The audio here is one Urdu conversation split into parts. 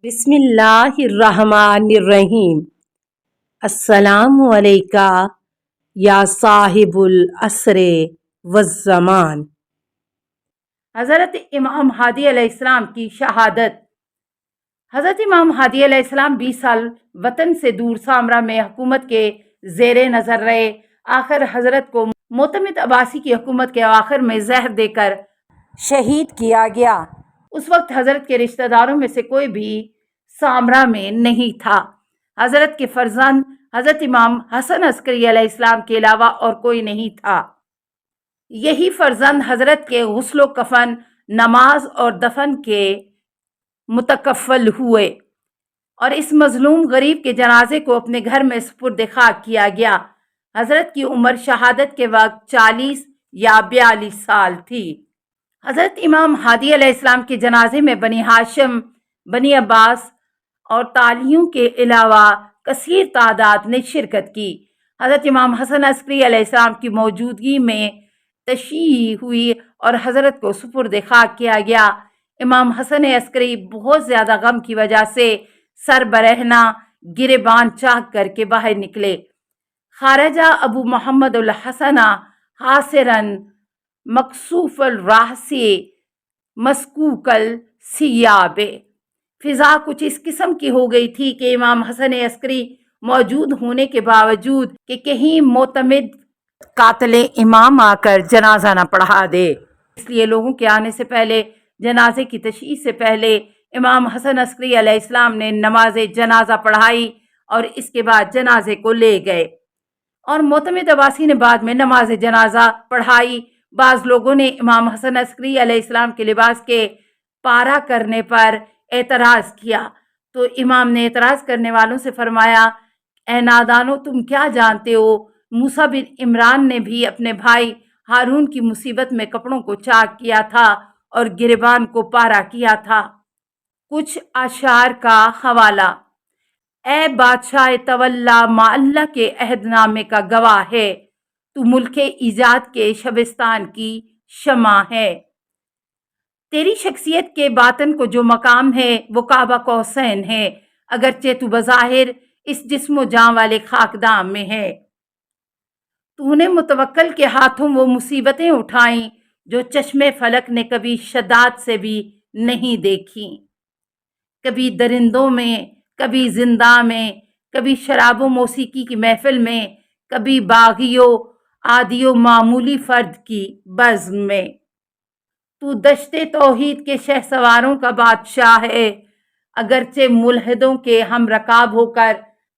بسم اللہ الرحمن الرحیم۔ السلام علیکہ یا صاحب العصر والزمان۔ حضرت امام ہادی علیہ السلام کی شہادت۔ حضرت امام ہادی علیہ السلام 20 سال وطن سے دور سامرا میں حکومت کے زیر نظر رہے۔ آخر حضرت کو معتمد عباسی کی حکومت کے آخر میں زہر دے کر شہید کیا گیا۔ اس وقت حضرت کے رشتہ داروں میں سے کوئی بھی سامرا میں نہیں تھا۔ حضرت کے فرزند حضرت امام حسن عسکری علیہ السلام کے علاوہ اور کوئی نہیں تھا۔ یہی فرزند حضرت کے غسل و کفن، نماز اور دفن کے متکفل ہوئے اور اس مظلوم غریب کے جنازے کو اپنے گھر میں سپرد خاک کیا گیا۔ حضرت کی عمر شہادت کے وقت 40 یا 42 سال تھی۔ حضرت امام ہادی علیہ السلام کے جنازے میں بنی ہاشم، بنی عباس اور تالیوں کے علاوہ کثیر تعداد نے شرکت کی۔ حضرت امام حسن عسکری علیہ السلام کی موجودگی میں تشییع ہوئی اور حضرت کو سپرد خاک کیا گیا۔ امام حسن عسکری بہت زیادہ غم کی وجہ سے سر برہنہ گریباں چاک کر کے باہر نکلے۔ خارجہ ابو محمد الحسن حاسراً مکسوف الراس مسکوک الثیاب۔ فضا کچھ اس قسم کی ہو گئی تھی کہ امام حسن عسکری موجود ہونے کے باوجود کہ کہیں معتمد قاتل امام آ کر جنازہ نہ پڑھا دے، اس لیے لوگوں کے آنے سے پہلے، جنازے کی تشییع سے پہلے امام حسن عسکری علیہ السلام نے نماز جنازہ پڑھائی اور اس کے بعد جنازے کو لے گئے، اور معتمد عباسی نے بعد میں نماز جنازہ پڑھائی۔ بعض لوگوں نے امام حسن عسکری علیہ السلام کے لباس کے پارا کرنے پر اعتراض کیا تو امام نے اعتراض کرنے والوں سے فرمایا، اے نادانو، تم کیا جانتے ہو؟ موسیٰ بن عمران نے بھی اپنے بھائی ہارون کی مصیبت میں کپڑوں کو چاک کیا تھا اور گریبان کو پارا کیا تھا۔ کچھ اشعار کا حوالہ۔ اے بادشاہ تولا، ما اللہ کے عہد نامے کا گواہ ہے، تو ملک ایجاد کے شبستان کی شمع ہے۔ تیری شخصیت کے باطن کو جو مقام ہے وہ کعبہ قوسین ہے، اگرچہ تو بظاہر اس جسم و جاں والے خاکدام میں ہے۔ تو نے متوکل کے ہاتھوں وہ مصیبتیں اٹھائیں جو چشم فلک نے کبھی شداد سے بھی نہیں دیکھی۔ کبھی درندوں میں، کبھی زنداں میں، کبھی شراب و موسیقی کی محفل میں، کبھی باغی و عادی و معمولی فرد کی بزم میں۔ تو دشت توحید کے شہسواروں کا بادشاہ ہے، اگرچہ ملحدوں کے ہم رکاب ہو کر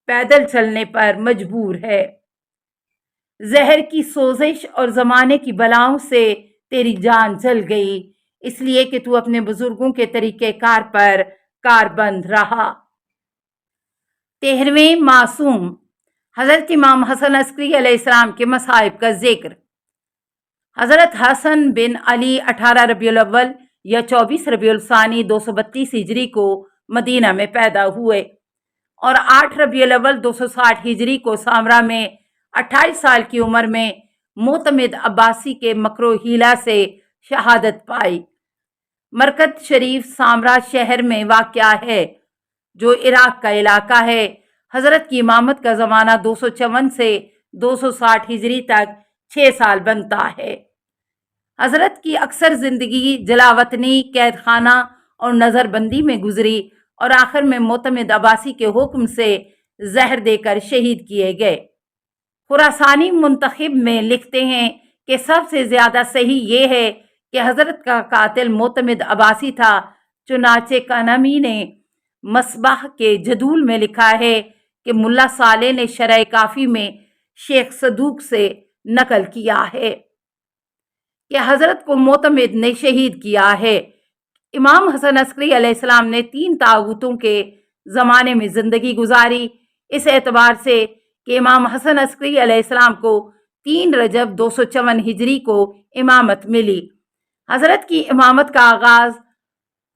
پیدل چلنے پر مجبور ہے۔ زہر کی سوزش اور زمانے کی بلاؤں سے تیری جان جل گئی، اس لیے کہ تو اپنے بزرگوں کے طریقہ کار پر کاربند رہا۔ 13ویں معصوم۔ حضرت امام حسن عسکری علیہ السلام کے مصائب کا ذکر۔ حضرت حسن بن علی 18 ربیع الاول یا 24 ربیع الثانی 232 ہجری کو مدینہ میں پیدا ہوئے اور 8 ربیع الاول 260 ہجری کو سامرا میں 28 سال کی عمر میں معتمد عباسی کے مکر و حیلہ سے شہادت پائی۔ مرکز شریف سامرا شہر میں واقع ہے جو عراق کا علاقہ ہے۔ حضرت کی امامت کا زمانہ 254 سے 260 ہجری تک 6 سال بنتا ہے۔ حضرت کی اکثر زندگی جلاوطنی، قید خانہ اور نظر بندی میں گزری اور آخر میں معتمد عباسی کے حکم سے زہر دے کر شہید کیے گئے۔ خراسانی منتخب میں لکھتے ہیں کہ سب سے زیادہ صحیح یہ ہے کہ حضرت کا قاتل معتمد عباسی تھا، چنانچہ کنمی نے مصباح کے جدول میں لکھا ہے کہ ملا صالح نے شرح کافی میں شیخ صدوق سے نقل کیا ہے کہ حضرت کو معتمد نے شہید کیا ہے۔ امام حسن عسکری علیہ السلام نے 3 طاغوتوں کے زمانے میں زندگی گزاری، اس اعتبار سے کہ امام حسن عسکری علیہ السلام کو 3 رجب 254 ہجری کو امامت ملی۔ حضرت کی امامت کا آغاز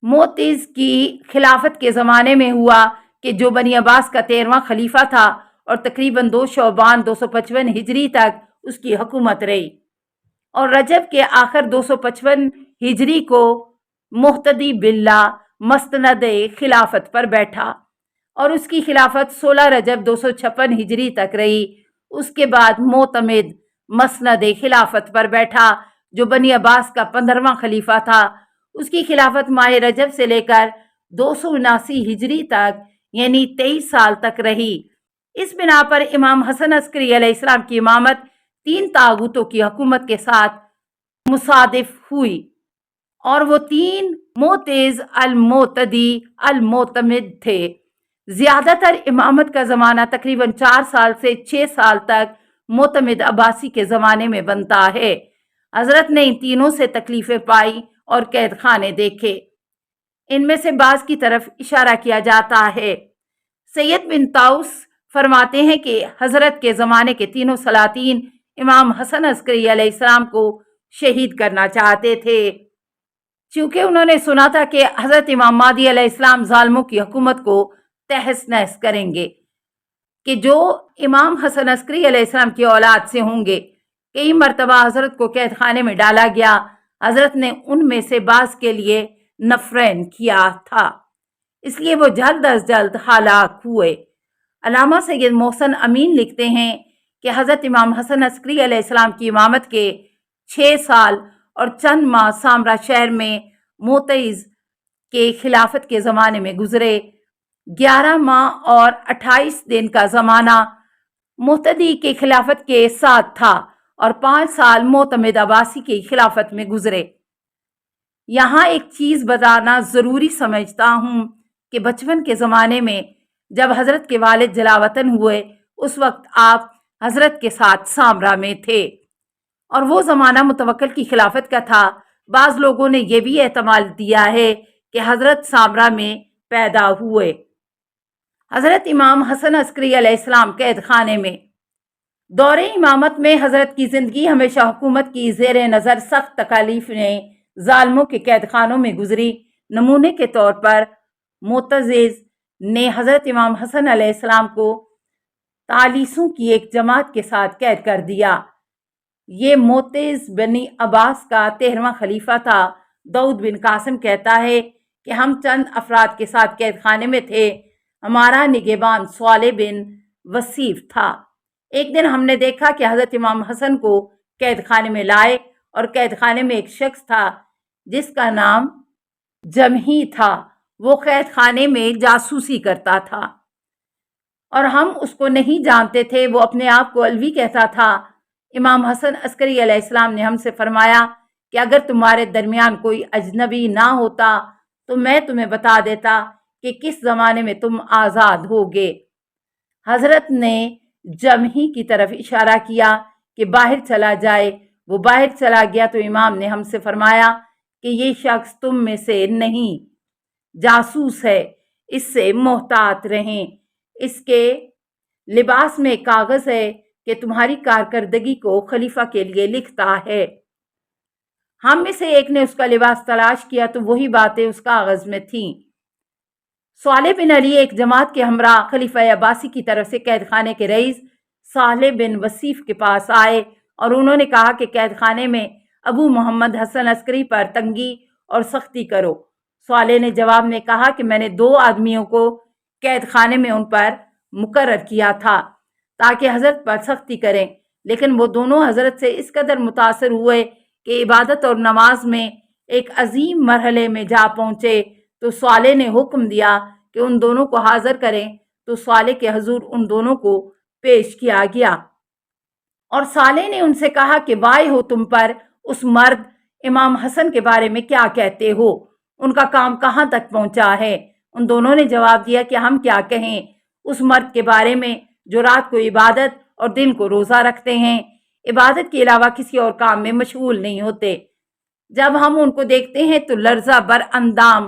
معتز کی خلافت کے زمانے میں ہوا کہ جو بنی عباس کا 13واں خلیفہ تھا اور تقریباً 2 شعبان 255 ہجری تک اس کی حکومت رہی، اور رجب کے آخر 255 ہجری کو مہتدی باللہ مستند خلافت پر بیٹھا اور اس کی خلافت 16 رجب 256 ہجری تک رہی۔ اس کے بعد معتمد مسند خلافت پر بیٹھا جو بنی عباس کا 15واں خلیفہ تھا۔ اس کی خلافت ماہ رجب سے لے کر 279 ہجری تک یعنی 23 سال تک رہی۔ اس بنا پر امام حسن عسکری علیہ السلام کی امامت 3 طاغوتوں کی حکومت کے ساتھ مصادف ہوئی اور وہ 3 معتز، المعتدی، المعتمد تھے۔ زیادہ تر امامت کا زمانہ تقریباً 4 سال سے 6 سال تک معتمد عباسی کے زمانے میں بنتا ہے۔ حضرت نے ان تینوں سے تکلیفیں پائی اور قید خانے دیکھے۔ ان میں سے بعض کی طرف اشارہ کیا جاتا ہے۔ سید بن طاؤس فرماتے ہیں کہ حضرت کے زمانے کے تینوں سلاطین امام حسن عسکری علیہ السلام کو شہید کرنا چاہتے تھے، چونکہ انہوں نے سنا تھا کہ حضرت امام مہدی علیہ السلام ظالموں کی حکومت کو تہس نہس کریں گے، کہ جو امام حسن عسکری علیہ السلام کی اولاد سے ہوں گے۔ کئی مرتبہ حضرت کو قید خانے میں ڈالا گیا۔ حضرت نے ان میں سے بعض کے لیے نفرین کیا تھا، اس لیے وہ جلد از جلد ہلاک ہوئے۔ علامہ سید محسن امین لکھتے ہیں کہ حضرت امام حسن عسکری علیہ السلام کی امامت کے 6 سال اور چند ماہ سامرا شہر میں معتز کے خلافت کے زمانے میں گزرے۔ 11 ماہ اور 28 دن کا زمانہ معتدی کے خلافت کے ساتھ تھا اور 5 سال معتمد عباسی کی خلافت میں گزرے۔ یہاں ایک چیز بتانا ضروری سمجھتا ہوں کہ بچپن کے زمانے میں جب حضرت کے والد جلاوطن ہوئے اس وقت آپ حضرت کے ساتھ سامرا میں تھے اور وہ زمانہ متوکل کی خلافت کا تھا۔ بعض لوگوں نے یہ بھی احتمال دیا ہے کہ حضرت سامرا میں پیدا ہوئے۔ حضرت امام حسن عسکری علیہ السلام قید خانے میں۔ دور امامت میں حضرت کی زندگی ہمیشہ حکومت کی زیر نظر سخت تکالیف نے ظالموں کے قید خانوں میں گزری۔ نمونے کے طور پر معتزز نے حضرت امام حسن علیہ السلام کو تالیسوں کی ایک جماعت کے ساتھ قید کر دیا۔ یہ معتز بنی عباس کا 13واں خلیفہ تھا۔ داؤد بن قاسم کہتا ہے کہ ہم چند افراد کے ساتھ قید خانے میں تھے۔ ہمارا نگہبان صالح بن وصیف تھا۔ ایک دن ہم نے دیکھا کہ حضرت امام حسن کو قید خانے میں لائے اور قید خانے میں ایک شخص تھا جس کا نام جمحی تھا۔ وہ قید خانے میں جاسوسی کرتا تھا اور ہم اس کو نہیں جانتے تھے۔ وہ اپنے آپ کو علوی کہتا تھا۔ امام حسن عسکری علیہ السلام نے ہم سے فرمایا کہ اگر تمہارے درمیان کوئی اجنبی نہ ہوتا تو میں تمہیں بتا دیتا کہ کس زمانے میں تم آزاد ہوگے۔ حضرت نے جمحی کی طرف اشارہ کیا کہ باہر چلا جائے۔ وہ باہر چلا گیا تو امام نے ہم سے فرمایا کہ یہ شخص تم میں سے نہیں، جاسوس ہے، اس سے محتاط رہیں۔ اس کے لباس میں کاغذ ہے کہ تمہاری کارکردگی کو خلیفہ کے لیے لکھتا ہے۔ ہم میں سے ایک نے اس کا لباس تلاش کیا تو وہی باتیں اس کاغذ میں تھیں۔ صالح بن علی ایک جماعت کے ہمراہ خلیفہ عباسی کی طرف سے قید خانے کے رئیس صالح بن وصیف کے پاس آئے اور انہوں نے کہا کہ قید خانے میں ابو محمد حسن عسکری پر تنگی اور سختی کرو۔ صالح نے جواب میں کہا کہ میں نے 2 آدمیوں کو قید خانے میں ان پر مقرر کیا تھا تاکہ حضرت پر سختی کریں، لیکن وہ دونوں حضرت سے اس قدر متاثر ہوئے کہ عبادت اور نماز میں ایک عظیم مرحلے میں جا پہنچے تو صالح نے حکم دیا کہ ان دونوں کو حاضر کریں تو صالح کے حضور ان دونوں کو پیش کیا گیا اور صالح نے ان سے کہا کہ وائے ہو تم پر، اس مرد امام حسن کے بارے میں کیا کہتے ہو؟ ان کا کام کہاں تک پہنچا ہے؟ ان دونوں نے جواب دیا کہ ہم کیا کہیں اس مرد کے بارے میں جو رات کو عبادت اور دن کو روزہ رکھتے ہیں، عبادت کے علاوہ کسی اور کام میں مشغول نہیں ہوتے۔ جب ہم ان کو دیکھتے ہیں تو لرزہ بر اندام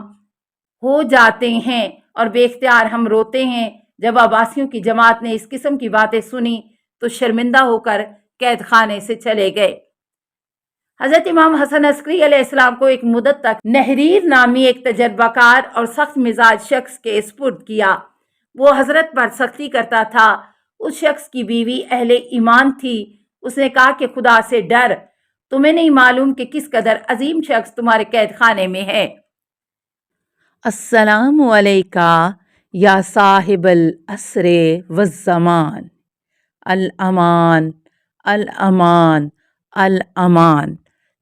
ہو جاتے ہیں اور بے اختیار ہم روتے ہیں۔ جب عباسیوں کی جماعت نے اس قسم کی باتیں سنی تو شرمندہ ہو کر قید خانے سے چلے گئے۔ حضرت امام حسن عسکری علیہ السلام کو ایک مدت تک نحریر نامی ایک تجربہ کار اور سخت مزاج شخص کے سپرد کیا۔ وہ حضرت پر سختی کرتا تھا۔ اس شخص کی بیوی اہل ایمان تھی۔ اس نے کہا کہ خدا سے ڈر، تمہیں نہیں معلوم کہ کس قدر عظیم شخص تمہارے قید خانے میں ہے۔ السلام علیکہ یا صاحب العصر والزمان، الامان الامان الامان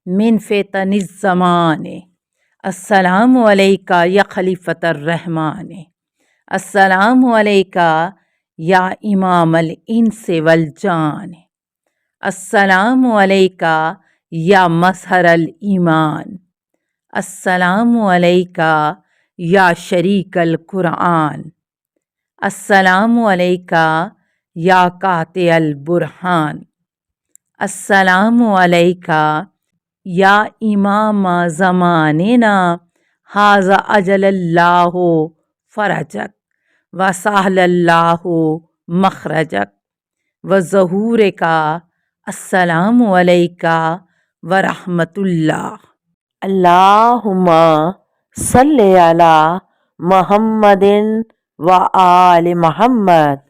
من فتن الزمان، السلام علیکہ یا خلیفۃ الرحمن، السلام علیکہ یا امام الانس والجان، السلام علیکہ یا مظہر الایمان، السلام علیکہ یا شریک القرآن، السلام علیکہ یا قاطع البرہان، السلام علیکہ یا امام زماننا ھذا اجل اللہ فرجک وسہل اللہ مخرجک وظہورک، السلام علیکہ ورحمۃ اللہ۔ اللہم صلی علی محمد و آل محمد۔